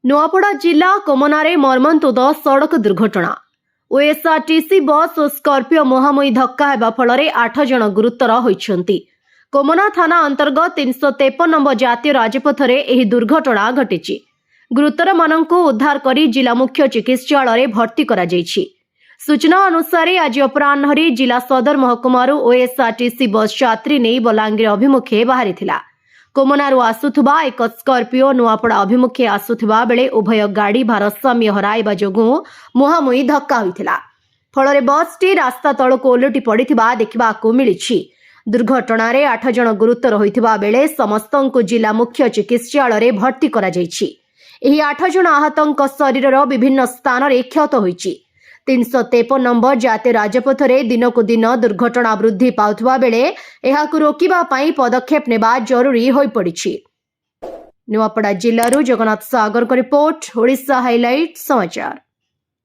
नुआपड़ा जिला कोमनारे मर्मन्तुद सड़क दुर्घटना। ओएसआरटीसी बस और स्कर्पियो मुहांमुही धक्का हेबा फଳରେ 8 जण गुरुतर होइछन्ति। कोमना थाना अंतर्गत 353 नंबर जातीय राजपथरे एही दुर्घटना घटिछि। गुरुतर मानंकु उद्धार करी जिला मुख्य चिकित्सालय भर्ती करा जाइछि। सूचना अनुसार आज अपराह्न जिला सदर महकुमारू ओएसआरटीसी बस यात्री नहीं बलांगीर अभिमुखे बाहरिथिला। कोमनारू आसुथुबा एक स्कर्पियो नुआपड़ा अभिमुखे आसुथुबा बेले उभय गाड़ी भारसाम्य हराइबा जोगु मुहांमुही धक्का होइथिला। फଳରେ बसटी रास्ता तळକୁ ओलटी पड़िथिबा देखिबाकू मिलिछि। दुर्घटनारे 8 जण गुरुतर होइथिबा बेले समस्तंकु जिला मुख्य चिकित्सालय भर्ती करा जाइछि। एही 8 जण आहतंक शरीरर विभिन्न स्थान रे क्षत होइछि। 353 नंबर जातीय राजपथरे दिनकु दिन दुर्घटना वृद्धि पाउथबा बेले एहाकु रोकिबा पई पदक्षेप नेबा जरूरी होई पड़िछि। नुआपड़ा जिल्लारू जगन्नाथ सागर को रिपोर्ट, ओडिशा हाइलाइट समाचार।